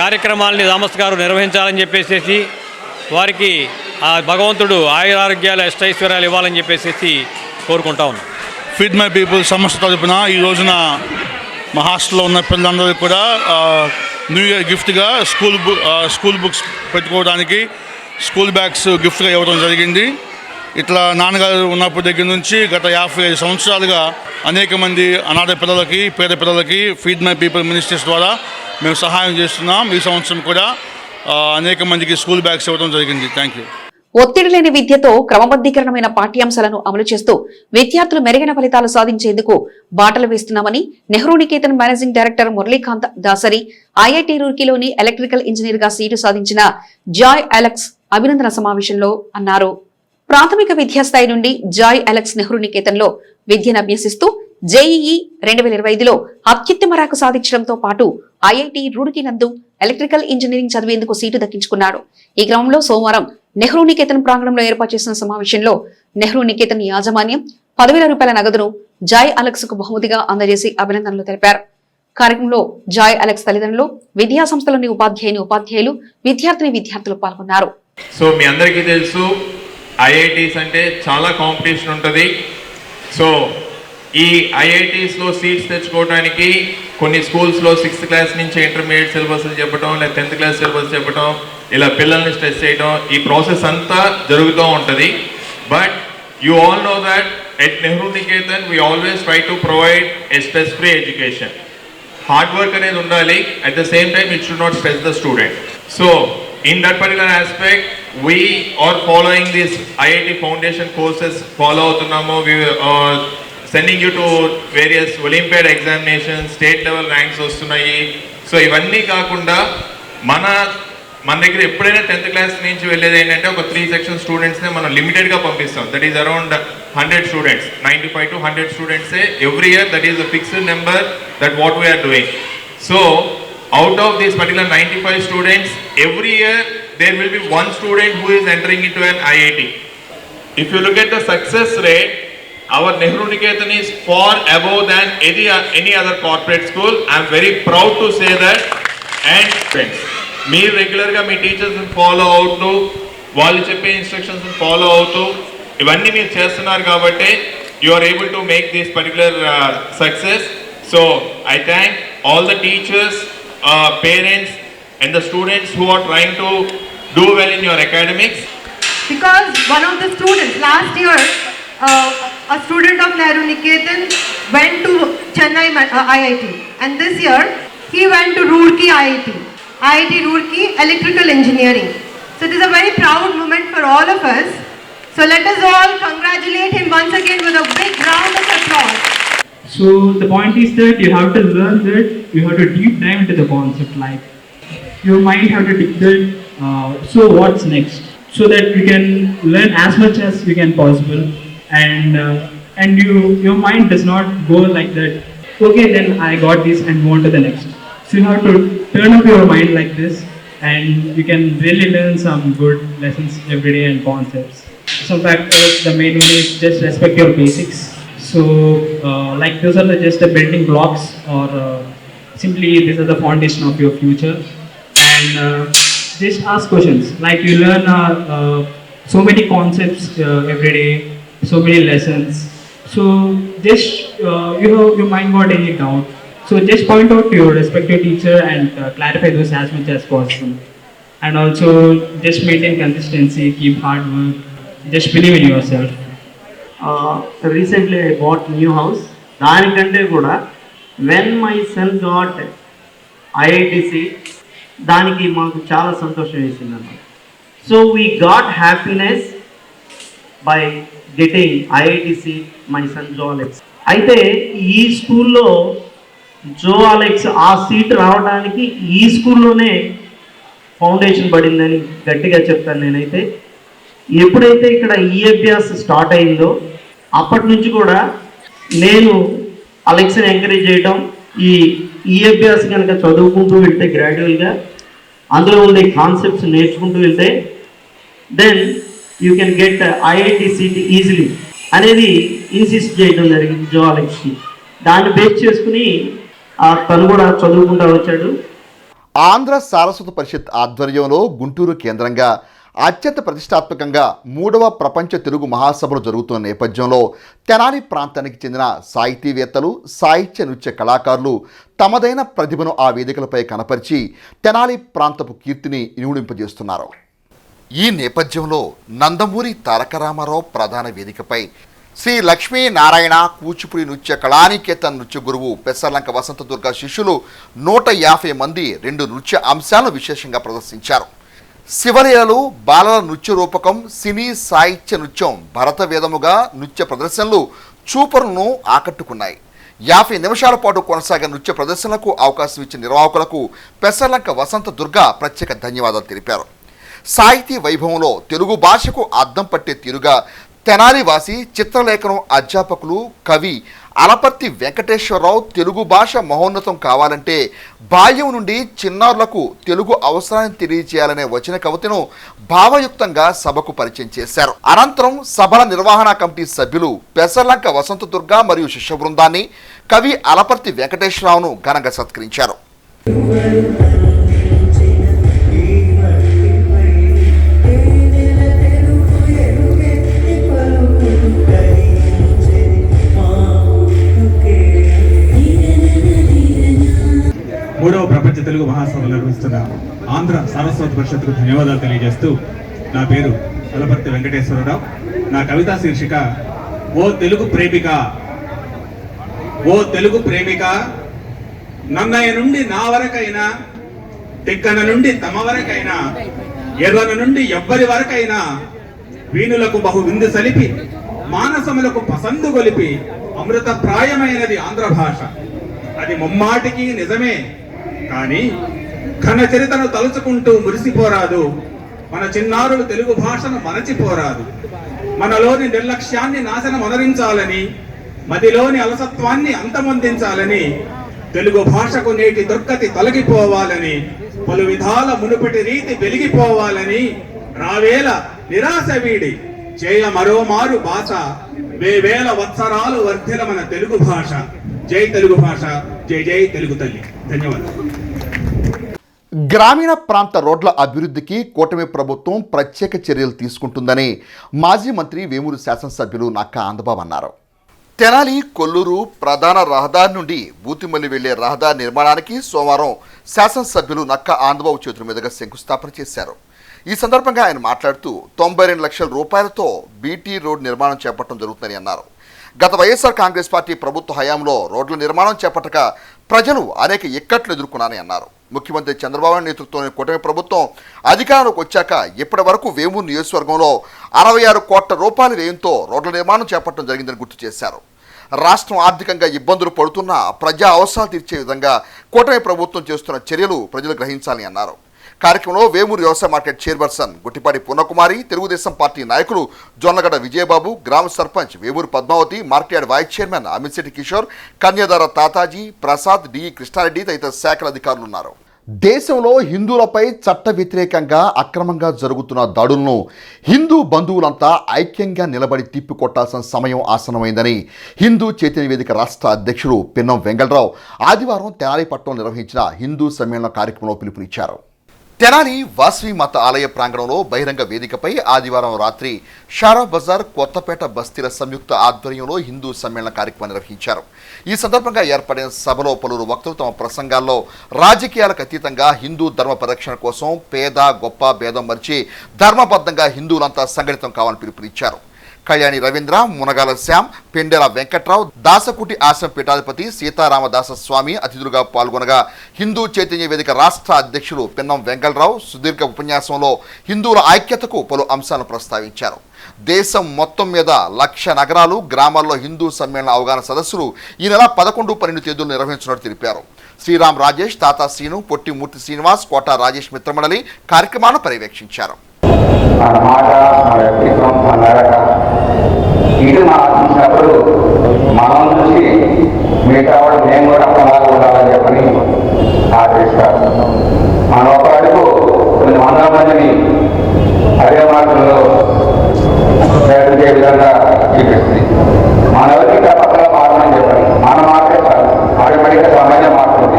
కార్యక్రమాలని థామస్ గారు నిర్వహించాలని చెప్పేసి వారికి ఆ భగవంతుడు ఆయురారోగ్యాలు అష్టైశ్వర్యాలు ఇవ్వాలని చెప్పేసి కోరుకుంటా ఉన్నాం. ఫీడ్ మై పీపుల్ సంస్థ తరపున ఈ రోజున మా హాస్టల్లో ఉన్న పిల్లలందరికీ కూడా న్యూ ఇయర్ గిఫ్ట్గా స్కూల్ బుక్స్ పెట్టుకోవడానికి స్కూల్ బ్యాగ్స్ గిఫ్ట్గా ఇవ్వడం జరిగింది. ఇట్లా నాన్నగారు ఉన్నప్పటి దగ్గర నుంచి గత 55 సంవత్సరాలుగా అనేక మంది అనాథ పిల్లలకి, పేద పిల్లలకి ఫీడ్ మై పీపుల్ మినిస్ట్రీస్ ద్వారా మేము సహాయం చేస్తున్నాం. ఈ సంవత్సరం కూడా అనేక మందికి స్కూల్ బ్యాగ్స్ ఇవ్వడం జరిగింది. Thank you. ఒత్తిడి లేని విద్యతో క్రమబద్ధీకరణమైన పాఠ్యాంశాలను అమలు చేస్తూ విద్యార్థులు మెరుగైన ఫలితాలు సాధించేందుకు బాటలు వేస్తున్నామని Nehru Niketan managing director Muralikanth Dasari, IIT రూర్కీలోని ఎలక్ట్రికల్ ఇంజనీర్ గా సీటు సాధించిన జాయ్ అలెక్స్ అభినందన సమావేశంలో అన్నారు. ప్రాథమిక విద్యాస్థాయి నుండి జాయ్ అలెక్స్ నెహ్రూ నికేతన్లో విద్యను అభ్యసిస్తూ జేఈఈ 2025లో అత్యుత్తమ ర్యాంకు సాధించడంతో పాటు ఐఐటి రూర్కీ నందు ఎలక్ట్రికల్ ఇంజనీరింగ్ చదివేందుకు సీటు దక్కించుకున్నాడు. ఈ క్రమంలో సోమవారం నెహ్రూ నికేతన్ ప్రాంగణంలో ఏర్పాటు చేసిన సమావేశంలో నెహ్రూ నికేతన్ యాజమాన్యం 10,000 రూపాయల నగదును జాయ్ అలెక్స్ కు బహుమతిగా అందజేసి అభినందనలు తెలిపారు. కార్యక్రమంలో జాయ్ అలెక్స్ తల్లిదండ్రులు, విద్యా సంస్థలోని ఉపాధ్యాయులు, విద్యార్థులు పాల్గొన్నారు. సో మీ అందరికీ తెలుసు ఐఐటీస్ అంటే చాలా కాంపిటీషన్ ఉంటుంది. సో ఈ ఐఐటీస్లో సీట్స్ తెచ్చుకోవడానికి కొన్ని స్కూల్స్లో 6th క్లాస్ నుంచి ఇంటర్మీడియట్ సిలబస్లు చెప్పడం, లేదా 10th క్లాస్ సిలబస్ చెప్పడం, ఇలా పిల్లల్ని స్ట్రెస్ చేయడం, ఈ ప్రాసెస్ అంతా జరుగుతూ ఉంటుంది. But you all know that at Nehru Niketan we always try to provide a stress free education. Hard work అనేది ఉండాలి, at the same time it should not stress the student. So in that particular aspect we are following this IIT foundation courses follow అవుతున్నాము. we are sending you to various Olympiad examinations, state level ranks వస్తున్నాయి. So ఇవన్నీ కాకుండా మన దగ్గర ఎప్పుడైనా 10th class నుంచి వెళ్ళేది ఏంటంటే ఒక 3 సెక్షన్ స్టూడెంట్స్నే మనం లిమిటెడ్గా పంపిస్తాం. That is around 100 students, 95 to 100 స్టూడెంట్సే every year. That is a fixed number that what we are doing. So out of these particular 95 students, every year there will be 1 student who is entering into an IIT. If you look at the success rate, our Nehru Niketan is far above than any other corporate school. I am very proud to say that. And friends, me regularly my teachers follow అవుతూ వాళ్ళు చెప్పే instructions follow అవుతూ ఇవన్నీ మీరు చేస్తున్నారు కాబట్టి you are able to make this particular success. So I thank all the teachers, parents and the students who are trying to do well in your academics. Because one of the students last year, a student of Nehru Niketan went to Chennai IIT, and this year he went to Roorkee IIT Roorkee Electrical Engineering. So it is a very proud moment for all of us. So let us all congratulate him once again with a big round of applause. So the point is that you have to learn that you have to deep dive into the concept, like your mind have to dig that, so what's next, so that you can learn as much as you can possible, and your mind does not go like that, okay then I got this and move on to the next. So you have to turn up your mind like this, and you can really learn some good lessons every day and concepts. So in fact the main one is just respect your basics. So like those are just the building blocks, or simply these are the foundation of your future. And just ask questions, like you learn so many concepts every day, so many lessons. So just your mind got any doubt, so just point out to your respective teacher and clarify those as much as possible. And also just maintain consistency, keep hard work, just believe in yourself. Recently I bought new house. దానికంటే కూడా when my son got IIT seat, దానికి మాకు చాలా సంతోషం వేసింది అన్నమాట. So we got happiness by getting IIT seat my son Joe Alex. అయితే ఈ స్కూల్లో జో అలెక్స్ ఆ సీట్ రావడానికి ఈ స్కూల్లోనే ఫౌండేషన్ పడిందని గట్టిగా చెప్తాను నేనైతే. ఎప్పుడైతే ఇక్కడ EABS స్టార్ట్ అయిందో అప్పటి నుంచి కూడా నేను అలెక్స్ని ఎంకరేజ్ చేయడం, ఈ EABS కనుక చదువుకుంటూ వెళ్తే గ్రాడ్యువల్గా అందులో ఉండే కాన్సెప్ట్స్ నేర్చుకుంటూ వెళ్తే then you can get IIT seat easily అనేది ఇన్సిస్ట్ చేయడం జరిగింది జో అలెక్స్కి. దాన్ని బేస్ చేసుకుని తను కూడా చదువుకుంటూ వచ్చాడు. ఆంధ్ర సారస్వత పరిషత్ ఆధ్వర్యంలో గుంటూరు కేంద్రంగా అత్యంత ప్రతిష్టాత్మకంగా 3వ ప్రపంచ తెలుగు మహాసభలు జరుగుతున్న నేపథ్యంలో తెనాలి ప్రాంతానికి చెందిన సాహితీవేత్తలు, సాహిత్య నృత్య కళాకారులు తమదైన ప్రతిభను ఆ వేదికలపై కనపరిచి తెనాలి ప్రాంతపు కీర్తిని ఇనుడింపజేస్తున్నారు. ఈ నేపథ్యంలో నందమూరి తారక రామారావు ప్రధాన వేదికపై శ్రీ లక్ష్మీనారాయణ కూచిపూడి నృత్య కళానికేతన్ నృత్య గురువు పెసర్లంక వసంతదుర్గ శిష్యులు 150 మంది 2 నృత్య అంశాలను విశేషంగా ప్రదర్శించారు. శివలీలలు, బాలల నృత్య రూపకం, సినీ సాహిత్య నృత్యం, భరత వేదముగా నృత్య ప్రదర్శనలు చూపరులను ఆకట్టుకున్నాయి. 50 నిమిషాల పాటు కొనసాగే నృత్య ప్రదర్శనలకు అవకాశం ఇచ్చిన నిర్వాహకులకు పెసర్లంక వసంత దుర్గ ప్రత్యేక ధన్యవాదాలు తెలిపారు. సాహితీ వైభవంలో తెలుగు భాషకు అద్దం పట్టే తీరుగా తెనాలి వాసి, చిత్రలేఖనం అధ్యాపకులు, కవి అలపర్తి వెంకటేశ్వరరావు తెలుగు భాష మహోన్నతం కావాలంటే బాల్యం నుండి చిన్నారులకు తెలుగు అవసరాన్ని తెలియజేయాలనే వచన కవితను భావయుక్తంగా సభకు పరిచయం చేశారు. అనంతరం సభల నిర్వహణ కమిటీ సభ్యులు పెసర్లంక వసంత దుర్గ మరియు శిష్య బృందాన్ని, కవి అలపర్తి వెంకటేశ్వరరావును ఘనంగా సత్కరించారు. మూడవ ప్రపంచ తెలుగు మహాసభలు నిర్వహిస్తున్న ఆంధ్ర సారస్వత పరిషత్కు ధన్యవాదాలు తెలియజేస్తూ, నా పేరు అలపర్తి వెంకటేశ్వరరావు. నా కవితా శీర్షిక ఓ తెలుగు ప్రేమిక. ఓ తెలుగు ప్రేమిక, నన్నయ్య నుండి నా వరకైనా, తిక్కన నుండి తమ వరకైనా, ఎర్రన నుండి ఎవ్వరి వరకైనా, వీణులకు బహు విందు సలిపి, మానసములకు పసందు గొలిపి, అమృత ప్రాయమైనది ఆంధ్ర భాష. అది ముమ్మాటికి నిజమే, కానీ ఘన చరితను తలుచుకుంటూ మురిసిపోరాదు. మన చిన్నారులు తెలుగు భాషను మరచిపోరాదు. మనలోని నిర్లక్ష్యాన్ని నాశనమొనరించాలని, మదిలోని అలసత్వాన్ని అంతమొందించాలని, తెలుగు భాషకు నేటి దుర్గతి తొలగిపోవాలని, పలు విధాల మునుపటి రీతి వెలిగిపోవాలని, రావేల నిరాశ వీడి చేయ మరోమారు భాష వేల వత్సరాలు వర్ధిల మన తెలుగు భాష. జై తెలుగు భాష, జై జై తెలుగు తల్లి. ధన్యవాదాలు. గ్రామీణ ప్రాంత రోడ్ల అభివృద్ధికి కూటమి ప్రభుత్వం ప్రత్యేక చర్యలు తీసుకుంటుందని మాజీ మంత్రి వేమూరు శాసనసభ్యులు నక్కా ఆనందబాబు అన్నారు. తెనాలి కొల్లూరు ప్రధాన రహదారి నుండి బూతిమల్లి వెళ్లే రహదారి నిర్మాణానికి సోమవారం శాసనసభ్యులు నక్కా ఆనందబాబు చేతుల మీదుగా శంకుస్థాపన చేశారు. ఈ సందర్భంగా ఆయన మాట్లాడుతూ 92 లక్షల రూపాయలతో బీటీ రోడ్ నిర్మాణం చేపట్టడం జరుగుతుందని అన్నారు. గత వైఎస్ఆర్ కాంగ్రెస్ పార్టీ ప్రభుత్వ హయాంలో రోడ్ల నిర్మాణం చేపట్టక ప్రజలు అనేక ఇక్కట్లు ఎదుర్కొన్నారని అన్నారు. ముఖ్యమంత్రి చంద్రబాబు నాయుడు నేతృత్వంలోని కూటమి ప్రభుత్వం అధికారంలోకి వచ్చాక ఇప్పటి వరకు వేమూరు నియోజకవర్గంలో 66 కోట్ల రూపాయల వ్యయంతో రోడ్ల నిర్మాణం చేపట్టడం జరిగిందని గుర్తు చేశారు. రాష్ట్రం ఆర్థికంగా ఇబ్బందులు పడుతున్నా ప్రజా అవసరాలు తీర్చే విధంగా కూటమి ప్రభుత్వం చేస్తున్న చర్యలు ప్రజలు గ్రహించాలని అన్నారు. కార్యక్రమంలో వేమూరు వ్యవసాయ market chairperson Guttipati Purnakumari, Telugu Desam party నాయకులు జొన్నగడ్డ విజయబాబు, గ్రామ sarpanch Vemuru Padmavathi, market vice chairman Amithsetti Kishore, Kanyadara Tataji, Prasad, D Krishna Reddy తదితర శాఖల అధికారులు ఉన్నారు. దేశంలో హిందువులపై చట్ట వ్యతిరేకంగా అక్రమంగా జరుగుతున్న దాడులను హిందూ బంధువులంతా ఐక్యంగా నిలబడి తిప్పికొట్టాల్సిన సమయం ఆసనమైందని హిందూ చైతన్య వేదిక రాష్ట్ర అధ్యక్షుడు పిన్నం వెంగళరావు ఆదివారం తెనాలి పట్టణంలో నిర్వహించిన హిందూ సమ్మేళన కార్యక్రమంలో పిలుపునిచ్చారు. తెనాలి వాసవి మత ఆలయ ప్రాంగణంలో బహిరంగ వేదికపై ఆదివారం రాత్రి షారా బజార్ కొత్తపేట బస్తీల సంయుక్త ఆధ్వర్యంలో హిందూ సమ్మేళన కార్యక్రమం నిర్వహించారు. ఈ సందర్భంగా ఏర్పడిన సభలో పలువురు వక్తలు తమ ప్రసంగాల్లో రాజకీయాలకు అతీతంగా హిందూ ధర్మ పరిరక్షణ కోసం పేద గొప్ప భేదం మరిచి ధర్మబద్ధంగా హిందువులంతా సంఘటితం కావాలని పిలుపునిచ్చారు. కళ్యాణి రవీంద్ర, మునగాల శ్యామ్, పెండెల వెంకట్రావు, దాసకుటి ఆశ్రమ పీఠాధిపతి సీతారామదాస స్వామి అతిథులుగా పాల్గొనగా హిందూ చైతన్య వేదిక రాష్ట్ర అధ్యక్షులు పిన్నం వెంగళరావు సుదీర్ఘ ఉపన్యాసంలో హిందువుల ఐక్యతకు పలు అంశాలను ప్రస్తావించారు. దేశం మొత్తం మీద 1,00,000 నగరాలు, గ్రామాల్లో హిందూ సమ్మేళన అవగాహన సదస్సులు ఈ నెల 11, 12 తేదీలు నిర్వహించినట్టు తెలిపారు. శ్రీరామ్ రాజేష్, తాతా శ్రీను, పొట్టి మూర్తి శ్రీనివాస్, కోట రాజేష్ మిత్రమండలి కార్యక్రమాన్ని పర్యవేక్షించారు. మన మాట, మన వ్యక్తిత్వం, మన నడక ఇది మనం చూసినప్పుడు మనం చూసి మిగతా వాళ్ళు మేము కూడా అలాగే ఉండాలని చెప్పని ఆశిస్తారు. మన ఒక అడుగు కొన్ని వందల మందిని అదే మార్గంలో ప్రయత్నించే విధంగా చూపిస్తుంది. మన ఎవరికి పక్కన మారమని చెప్పండి, మన మార్గే ఆటోమేటిక్గా సమాజం మారుతుంది.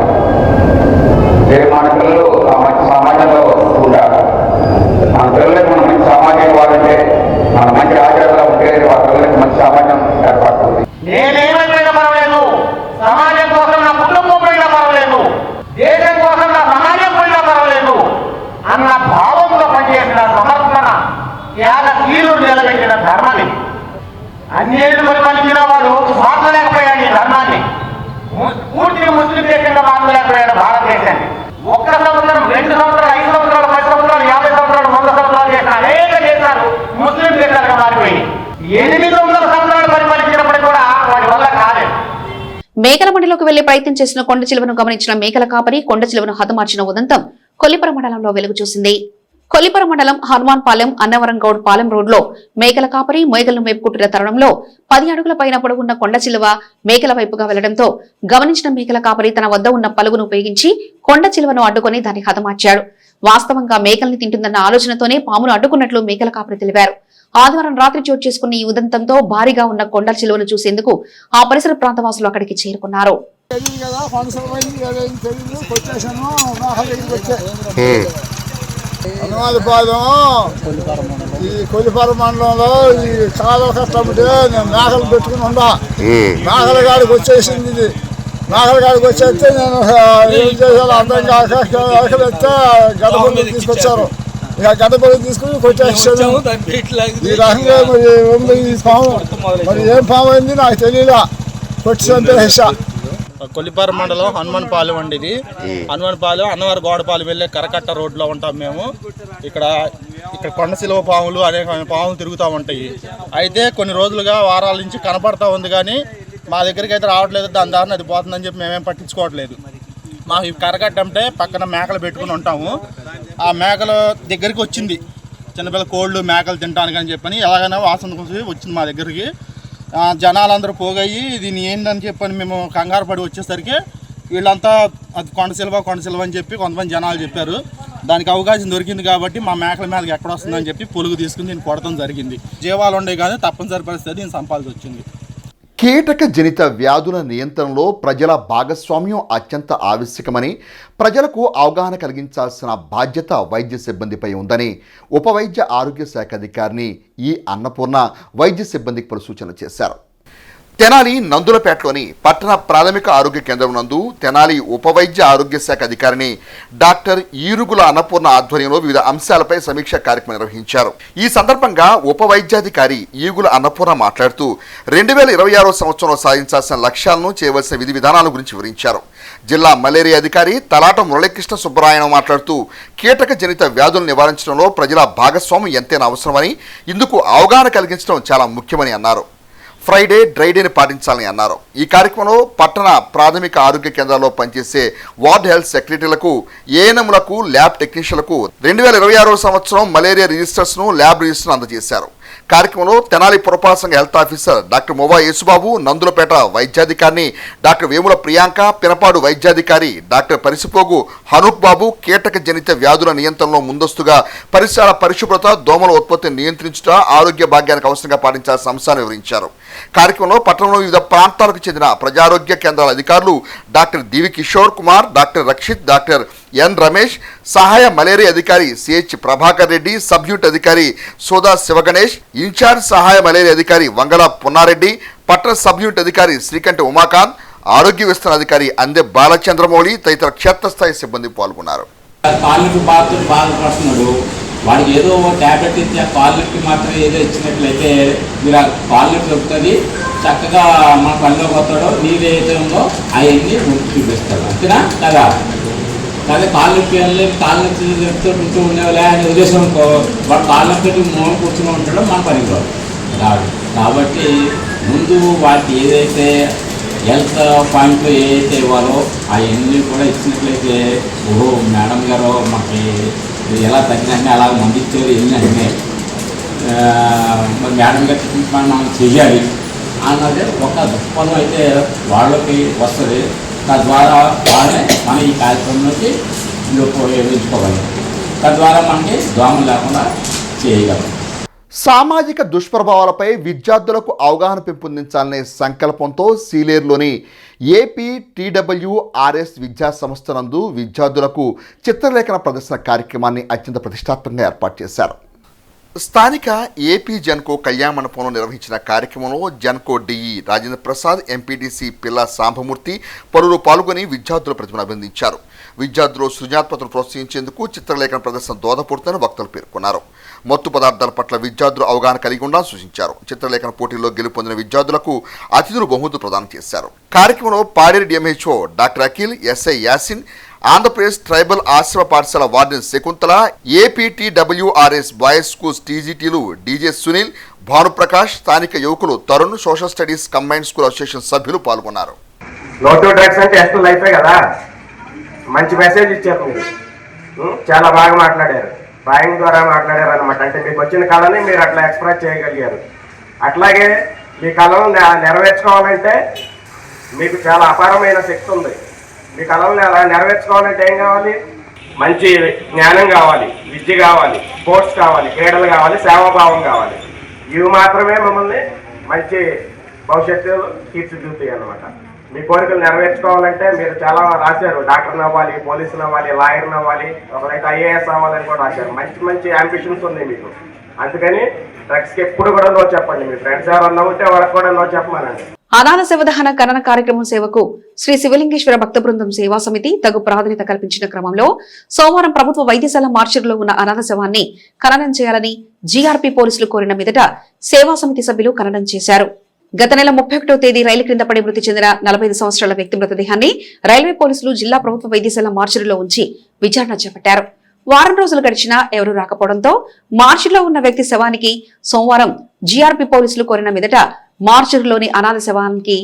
మన పిల్లలు ఆ మంచి సమాజంలో ఉండాలి. మన పిల్లలకి మనం మంచి సమాజం ఇవ్వాలంటే, మన మంచి ఆచారాలు ఉంటే వాళ్ళ పిల్లలకి మంచి సమాజం ఏర్పడుతుంది. నేనేమైనా పర్వాలేదు, సమాజం కోసం నా కుటుంబం పోయినా పర్వాలేదు, దేశం కోసం నా సమాజం పోయినా పర్వాలేదు అన్న భావంతో పనిచేసిన సమర్పణ త్యాగశీలుడు నిలబెట్టిన ధర్మాన్ని అన్నేళ్ళు పరిపాలించిన వాడు మార్చలేకపోయాడు. ఈ ధర్మాన్ని పూర్తి ముస్లిం దేశంగా మార్చలేకపోయాడు భారతదేశాన్ని. 1 సంవత్సరం, 2 సంవత్సరాలు, 5 సంవత్సరాలు, 10 సంవత్సరాలు, 50 సంవత్సరాలు, 100 సంవత్సరాలు చేసిన అనేక దేశాలు ముస్లిం దేశాలుగా మారిపోయి 800 సంవత్సరాలు పరిపాలించినప్పుడు కూడా వాటి వల్ల కాలేదు. మేకల మండలిలోకి వెళ్లే ప్రయత్నం చేసిన కొండ చిలువను గమనించిన మేకల కాపరి కొండ చిలువను హతమార్చిన ఉదంతం కొల్లిపర మండలంలో వెలుగు చూసింది. కొల్లిపర మండలం హనుమాన్పాలెం, అన్నవరం గౌడ్ పాలెం రోడ్లో మేకల కాపరి మేకలను మేపుకుంటున్న తరుణంలో 10 అడుగుల పైన పొడవున్న కొండ చిలువ మేకల వైపుగా వెళ్లడంతో గమనించిన మేకల కాపరి తన వద్ద ఉన్న పలుగును ఉపయోగించి కొండ చిలువను అడ్డుకొని దాన్ని హతమార్చాడు. వాస్తవంగా మేకల్ని తింటుందన్న ఆలోచనతోనే పామును అడ్డుకున్నట్లు మేకల కాపరి తెలిపారు. ఆదివారం రాత్రి చోటు చేసుకున్న ఈ ఉదంతంతో భారీగా ఉన్న కొండ చిలువను చూసేందుకు ఆ పరిసర ప్రాంతవాసులు అక్కడికి చేరుకున్నారు. హనుమాన్పాలెం ఈ కొల్లిపర మండలంలో ఈ చాలా కష్టపడి నేను మేకలు పెట్టుకుని ఉండా. మేకల గాడికి వచ్చేసింది ఇది. మేకల గాడికి వచ్చేస్తే నేను ఏం చేశాను అర్థం కాక వెళ్తే గడపల్లి తీసుకొచ్చారు. ఇక గడపల్లి తీసుకుని కొట్టేసాను. ఈ రకంగా మరి ఉంది ఈ పాము. మరి ఏం పాము అయింది నాకు తెలియదా, కొట్టి చంపేసా. కొల్లిపార మండలం హనుమాన్పాలెం అండి ఇది. హనుమాన్పాలెం అన్నవరం గోడపాలెం వెళ్ళే కరకట్ట రోడ్లో ఉంటాం మేము. ఇక్కడ కొండ సిలువ పాములు అనేక పాములు తిరుగుతూ ఉంటాయి. అయితే కొన్ని రోజులుగా వారాల నుంచి కనపడతా ఉంది, కానీ మా దగ్గరికి అయితే రావట్లేదు. దాని దారిని అది పోతుందని చెప్పి మేమేం పట్టించుకోవట్లేదు. మా ఈ కరకట్ట అంటే పక్కన మేకలు పెట్టుకుని ఉంటాము. ఆ మేకల దగ్గరికి వచ్చింది చిన్నపిల్ల కోళ్ళు మేకలు తింటానికి అని చెప్పని ఎలాగైనా వాసన కోసం వచ్చింది మా దగ్గరికి. జనాలందరూ పోగయ్యి దీన్ని ఏందని చెప్పని మేము కంగారు పడి వచ్చేసరికి వీళ్ళంతా అది కొండ సిలువ అని చెప్పి కొంతమంది జనాలు చెప్పారు. దానికి అవకాశం దొరికింది కాబట్టి మా మేకల మీదకి ఎక్కడ వస్తుందని చెప్పి పొలుగు తీసుకుని దీన్ని కొడతాం జరిగింది. జీవాలు ఉండే కానీ తప్పనిసరి పరిస్థితి దీన్ని సంపాల్సి వచ్చింది. కీటక జనిత వ్యాధుల నియంత్రణలో ప్రజల భాగస్వామ్యం అత్యంత ఆవశ్యకమని, ప్రజలకు అవగాహన కలిగించాల్సిన బాధ్యత వైద్య సిబ్బందిపై ఉందని ఉప వైద్య ఆరోగ్య శాఖ అధికారిని ఈ అన్నపూర్ణ వైద్య సిబ్బందికి పలు సూచనలు చేశారు. తెనాలి నందులపేటలోని పట్టణ ప్రాథమిక ఆరోగ్య కేంద్రం నందు తెనాలి ఉప వైద్య ఆరోగ్య శాఖ అధికారిని డాక్టర్ ఈరుగుల అన్నపూర్ణ ఆధ్వర్యంలో వివిధ అంశాలపై సమీక్ష కార్యక్రమం నిర్వహించారు. ఈ సందర్భంగా ఉప వైద్యాధికారి ఈగుల అన్నపూర్ణ మాట్లాడుతూ 2026 సంవత్సరంలో సాధించాల్సిన లక్ష్యాలను, చేయవలసిన విధి విధానాల గురించి వివరించారు. జిల్లా మలేరియా అధికారి తలాట మురళీకృష్ణ సుబ్బరాయణ మాట్లాడుతూ కీటక జనిత వ్యాధులను నివారించడంలో ప్రజల భాగస్వామ్యం ఎంతైనా అవసరమని, ఇందుకు అవగాహన కలిగించడం చాలా ముఖ్యమని అన్నారు. ఫ్రైడే డ్రైడేని పాటించాలని అన్నారు. ఈ కార్యక్రమంలో పట్టణ ప్రాథమిక ఆరోగ్య కేంద్రాల్లో పనిచేసే వార్డ్ హెల్త్ సెక్రటరీలకు, ఏఎన్ఎంలకు, ల్యాబ్ టెక్నీషియన్లకు 2026 సంవత్సరం మలేరియా రిజిస్టర్స్ను, ల్యాబ్ రిజిస్టర్ను అందజేశారు. కార్యక్రమంలో తెనాలి పురపాలక సంఘ health officer doctor మోవా Yesubabu, Nandulapeta వైద్యాధికారిని doctor Vemula Priyanka, Pinapadu వైద్యాధికారి డాక్టర్ పరిసిపోగు హనూక్ బాబు కీటక జనిత వ్యాధుల నియంత్రణలో ముందస్తుగా పరిసరాల పరిశుభ్రత, దోమల ఉత్పత్తిని నియంత్రించుట, ఆరోగ్య భాగ్యానికి అవసరంగా పాటించాల్సిన అంశాన్ని వివరించారు. కార్యక్రమంలో పట్టణంలో వివిధ ప్రాంతాలకు చెందిన ప్రజారోగ్య కేంద్రాల అధికారులు doctor Divi Kishore Kumar, doctor Rakshith, doctor N Ramesh, సహాయ మలేరియా అధికారి CH Prabhakar Reddy, sub unit అధికారి సోదా శివగణేష్, ఇన్ఛార్జ్ సహాయ మలేరియా అధికారి వంగల పున్నారెడ్డి, పట్టణ సబ్ యూనిట్ అధికారి శ్రీకంఠ ఉమాకాంత్, ఆరోగ్య విస్తరణ అధికారి అందె బాలచంద్రమౌళి తదితర క్షేత్రస్థాయి సిబ్బంది పాల్గొన్నారు. వాడికి ఏదో ట్యాబ్లెట్ ఇచ్చి ఆ కాళ్ళకి మాత్రం ఏదో ఇచ్చినట్లయితే మీరు ఆ కాళ్ళకి దొరుకుతుంది, చక్కగా మన పనిలో పోతాడో నీరు ఏదైతే ఉందో అవన్నీ ముందు చూపిస్తాడు. అంతేనా కదా? అదే కాళ్ళకి కాళ్ళకి చెప్తూ ఉండేవాళ్ళే అని ఉద్దేశం అనుకో, వాడు కాళ్ళకి మూలం కూర్చుని ఉంటాడో మన పనికి రాడు. కాబట్టి ముందు వాటికి ఏదైతే హెల్త్ పాయింట్లో ఏదైతే ఇవ్వాలో అవన్నీ కూడా ఇచ్చినట్లయితే, ఓహో మేడం గారు మాకు ఎలా తగ్గినట్టే అలా మందిచ్చారు ఎన్ని అంటే మరి మేడం గారి మనం చెయ్యాలి అన్నది ఒక దృక్పథం అయితే వాళ్ళకి వస్తుంది. తద్వారా వాళ్ళే మన ఈ కార్యక్రమంలోకి ఉపయోగించుకోగలం. తద్వారా మనకి దోమలు లేకుండా చేయగలం. సామాజిక దుష్ప్రభావాలపై విద్యార్థులకు అవగాహన పెంపొందించాలనే సంకల్పంతో సీలేరులోని ఏపీ TWRS విద్యా సంస్థ నందు విద్యార్థులకు చిత్రలేఖన ప్రదర్శన కార్యక్రమాన్ని అత్యంత ప్రతిష్టాత్మకంగా ఏర్పాటు చేశారు. స్థానిక ఏపీ జెన్కో కళ్యాణ మండపంలో నిర్వహించిన కార్యక్రమంలో జెన్కో డిఈ రాజేంద్ర ప్రసాద్, ఎంపీటీసీ పిల్ల సాంబమూర్తి పలువురు పాల్గొని విద్యార్థుల ప్రతిభను అభినందించారు. విద్యార్థులు సృజనాత్మకతను ప్రోత్సహించేందుకు చిత్రలేఖన ప్రదర్శన దోహదపడుతుందని వక్తలు పేర్కొన్నారు. మత్తు పదార్థాల పట్ల విద్యార్థులు అవగాహన కలిగి ఉండాలని సూచించారు. చిత్రలేఖన పోటీల్లో గెలుపొందిన విద్యార్థులకు అతిథులు బహుమతులు ప్రదానం చేశారు. కార్యక్రమంలో Paderu DMHO doctor Akhil, SI Yasin, Andhra Pradesh tribal ఆశ్రమ పాఠశాల warden Shakuntala, AP TWRS boys schools టీజీటీలు డీజే సునీల్, భానుప్రకాష్, స్థానిక యువకులు Tarun, social studies combined school association సభ్యులు పాల్గొన్నారు. నో టు డ్రగ్స్ అంటే ఎస్ట్ లైఫే కదా. మంచి మెసేజ్ ఇచ్చారు మీరు, చాలా బాగా మాట్లాడారు, డ్రాయింగ్ ద్వారా మాట్లాడారు అనమాట. అంటే మీకు వచ్చిన కళని మీరు అట్లా ఎక్స్ప్రెస్ చేయగలిగారు. అట్లాగే మీ కళను నెరవేర్చుకోవాలంటే మీకు చాలా అపారమైన శక్తి ఉంది. మీ కళలను అలా నెరవేర్చుకోవాలంటే ఏం కావాలి? మంచి జ్ఞానం కావాలి, విద్య కావాలి, స్పోర్ట్స్ కావాలి, క్రీడలు కావాలి, సేవాభావం కావాలి. ఇవి మాత్రమే మిమ్మల్ని మంచి భవిష్యత్తు తీర్చిదిద్దుతాయి అన్నమాట. మీ కోరికలు నెరవేర్చుకోవాలంటే మీరు చాలా రాశారు. డాక్టర్ని అవ్వాలి, పోలీసుని అవ్వాలి, లాయర్ని అవ్వాలి, ఒకరైతే IAS అవ్వాలని కూడా రాశారు. మంచి మంచి అంబిషన్స్ ఉన్నాయి మీకు. అందుకని డ్రగ్స్కి ఎప్పుడు కూడా నో చెప్పండి. మీ ఫ్రెండ్స్ ఎవరన్నా ఉంటే వాళ్ళకి కూడా నో చెప్పమనండి. అనాథ శవదహన ఖనన కార్యక్రమం సేవకు శ్రీ శివలింగేశ్వర భక్త బృందం సేవా సమితి తగు ప్రాధాన్యత కల్పించిన క్రమంలో సోమవారం ప్రభుత్వ వైద్యశాల మార్చిలో ఉన్న అనాథ శవాన్ని ఖననం చేయాలని GRP పోలీసులు కోరిన మీదట సేవా సమితి సభ్యులు ఖననం చేశారు. గత నెల 31వ తేదీ రైలు క్రింద పడి మృతి చెందిన 45 సంవత్సరాల వ్యక్తి మృతదేహాన్ని రైల్వే పోలీసులు జిల్లా ప్రభుత్వ వైద్యశాల మార్చిలో ఉంచి విచారణ చేపట్టారు. వారం రోజులు గడిచినా ఎవరూ రాకపోవడంతో మార్చిలో ఉన్న వ్యక్తి శవానికి సోమవారం GRP పోలీసులు కోరిన మీదట మార్చిలోని అనాథ శవానికి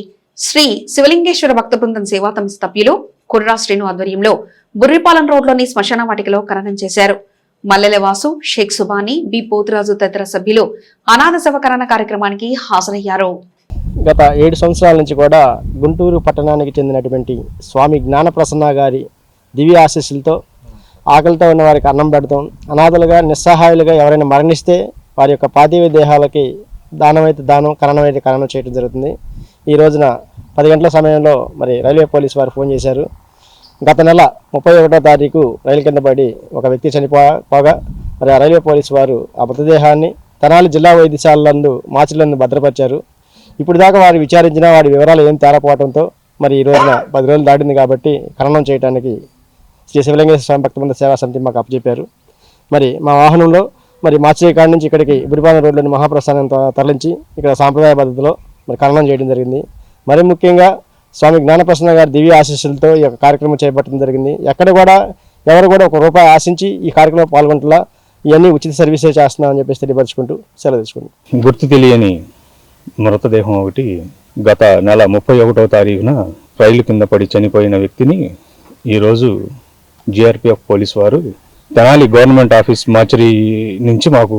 శ్రీ శివలింగేశ్వర భక్త బృందం సేవా సమితి సభ్యులు కుర్రా శ్రీను ఆధ్వర్యంలో బుర్రిపాలెం రోడ్లోని శ్మశాన వాటికలో ఖననం చేశారు. మల్లెలవాసు, షేక్ సుబానీ, బి పోతురాజు తదితర సభ్యులు అనాథ శవ ఖనన కార్యక్రమానికి హాజరయ్యారు. గత 7 సంవత్సరాల నుంచి కూడా గుంటూరు పట్టణానికి చెందినటువంటి స్వామి జ్ఞానప్రసన్న గారి దివ్య ఆశీస్సులతో ఆకలితో ఉన్న వారికి అన్నం పెడతాం, అనాథలుగా నిస్సహాయులుగా ఎవరైనా మరణిస్తే వారి యొక్క పార్థివ దేహాలకి దానమైతే దానం, కరణమైతే కరణం చేయడం జరుగుతుంది. ఈ రోజున 10 గంటల సమయంలో మరి రైల్వే పోలీసు వారు ఫోన్ చేశారు. గత నెల 31వ తారీఖు రైలు కింద పడి ఒక వ్యక్తి చనిపోగా మరి ఆ రైల్వే పోలీసు వారు ఆ మృతదేహాన్ని తెనాలి జిల్లా వైద్యశాలందు మార్చిలందు భద్రపరిచారు. ఇప్పుడు దాకా వారు విచారించిన వారి వివరాలు ఏం తేలపోవడంతో మరి ఈ రోజున 10 రోజులు దాటింది కాబట్టి ఖననం చేయడానికి శ్రీ శివలింగేశ్వర స్వామి భక్తబృంద సేవా సమితి మాకు అప్పచెప్పారు. మరి మా వాహనంలో మరి మార్చి కాడి నుంచి ఇక్కడికి బురిపాలెం రోడ్లోని మహాప్రస్థానం తరలించి ఇక్కడ సాంప్రదాయ పద్ధతిలో మరి ఖననం చేయడం జరిగింది. మరి ముఖ్యంగా స్వామి జ్ఞానప్రసన్న గారి దివ్య ఆశీస్సులతో ఈ యొక్క కార్యక్రమం చేపట్టడం జరిగింది. ఎక్కడ కూడా ఎవరు కూడా ₹1 ఆశించి ఈ కార్యక్రమంలో పాల్గొంటున్నా, ఇవన్నీ ఉచిత సర్వీసే చేస్తున్నామని చెప్పేసి తెలియపరుచుకుంటూ సెలవు తీసుకుంటాం. గుర్తు తెలియని మృతదేహం ఒకటి గత నెల 31వ తారీఖున రైలు కింద పడి చనిపోయిన వ్యక్తిని ఈరోజు GRPF పోలీసు వారు తెనాలి గవర్నమెంట్ ఆఫీస్ మార్చరీ నుంచి మాకు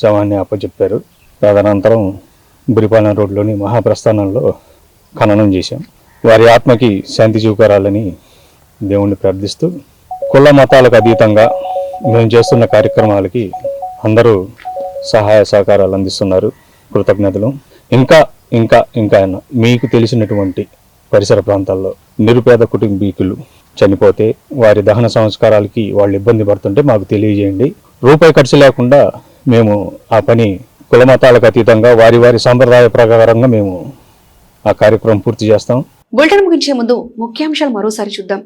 శవాన్ని అప్పచెప్పారు. తదనంతరం బురిపాలెం రోడ్లోని మహాప్రస్థానంలో ఖననం చేశాం. వారి ఆత్మకి శాంతి చేకూరాలని దేవుణ్ణి ప్రార్థిస్తూ, కుల మతాలకు అతీతంగా మేము చేస్తున్న కార్యక్రమాలకి అందరూ సహాయ సహకారాలు అందిస్తున్నారు. కృతజ్ఞతలు. ఇంకా ఇంకా ఇంకా మీకు తెలిసినటువంటి పరిసర ప్రాంతాల్లో నిరుపేద కుటుంబీకులు చనిపోతే వారి దహన సంస్కారాలకి వాళ్ళు ఇబ్బంది పడుతుంటే మాకు తెలియజేయండి. రూపాయి ఖర్చు లేకుండా మేము ఆ పని కుల మతాలకు అతీతంగా వారి వారి సాంప్రదాయ ప్రకారంగా మేము ఆ కార్యక్రమం పూర్తి చేస్తాం. బులెటిన్ ముగించే ముందు ముఖ్యాంశాలు మరోసారి చూద్దాం.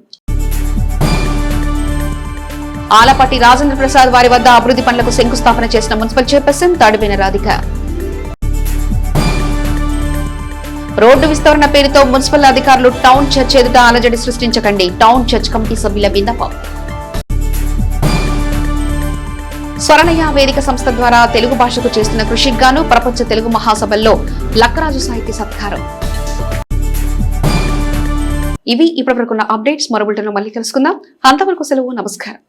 ఆలపాటి రాజేంద్ర ప్రసాద్ వారి వద్ద అభివృద్ధి పనులకు శంకుస్థాపన చేసిన మున్సిపల్ చైర్పర్సన్ తాడిపోయిన రాధిక. రోడ్డు విస్తరణ పేరుతో మున్సిపల్ అధికారులు టౌన్ చర్చ్ ఎదుట అలజడి సృష్టించకండి, టౌన్ చర్చ్ కమిటీ సభ్యుల విన్నపం. స్వరణయ వేదిక సంస్థ ద్వారా తెలుగు భాషకు చేస్తున్న కృషికి గాను ప్రపంచ తెలుగు మహాసభల్లో లక్కరాజు సాహితీ సత్కారం. ఇవి ఇప్పటివరకున్న అప్డేట్స్. మరో బులెటిన్లో మళ్ళీ కలుసుకుందాం. అంతవరకు సెలవు. నమస్కారం.